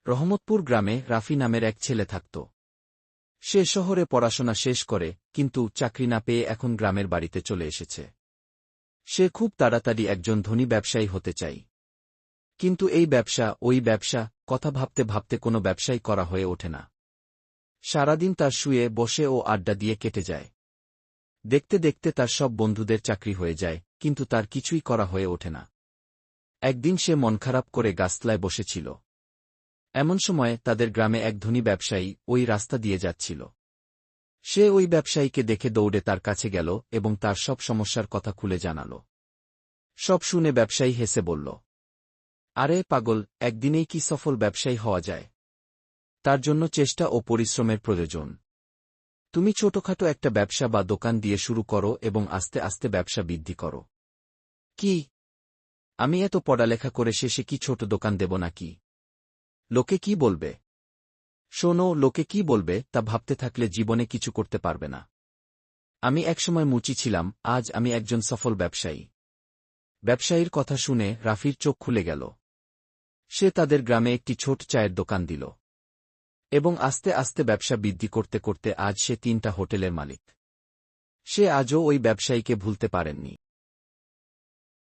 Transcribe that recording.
রহমতপুর গ্রামে রাফি নামের এক ছেলে থাকত। সে শহরে পড়াশোনা শেষ করে, কিন্তু চাকরি না পেয়ে এখন গ্রামের বাড়িতে চলে এসেছে। সে খুব তাড়াতাড়ি একজন ধনী ব্যবসায়ী হতে চায়। কিন্তু এই ব্যবসা, ওই ব্যবসা, কথা ভাবতে ভাবতে কোনো ব্যবসাই করা হয়ে ওঠে না। সারাদিন তার শুয়ে বসে ও আড্ডা দিয়ে কেটে যায়। দেখতে দেখতে তার সব বন্ধুদের চাকরি হয়ে যায়, কিন্তু তার কিছুই করা হয়ে ওঠে না। একদিন সে মন খারাপ করে গাছতলায় বসেছিল। এমন সময় তাদের গ্রামে এক ধনী ব্যবসায়ী ওই রাস্তা দিয়ে যাচ্ছিল। সে ওই ব্যবসায়ীকে দেখে দৌড়ে তার কাছে গেল এবং তার সব সমস্যার কথা খুলে জানাল। সব শুনে ব্যবসায়ী হেসে বলল, আরে পাগল, একদিনেই কি সফল ব্যবসায়ী হওয়া যায়? তার জন্য চেষ্টা ও পরিশ্রমের প্রয়োজন। তুমি ছোটখাটো একটা ব্যবসা বা দোকান দিয়ে শুরু করো এবং আস্তে আস্তে ব্যবসা বৃদ্ধি করো। কি, আমি এত পড়ালেখা করে শেষে কি ছোট দোকান দেব নাকি? লোকে কি বলবে? শোনো, লোকে কি বলবে তা ভাবতে থাকলে জীবনে কিছু করতে পারবে না। আমি একসময় মুচি ছিলাম, আজ আমি একজন সফল ব্যবসায়ী। ব্যবসায়ীর কথা শুনে রাফির চোখ খুলে গেল। সে তাদের গ্রামে একটি ছোট চায়ের দোকান দিল এবং আস্তে আস্তে ব্যবসা বৃদ্ধি করতে করতে আজ সে 3টা হোটেলের মালিক। সে আজও ওই ব্যবসায়ীকে ভুলতে পারেননি।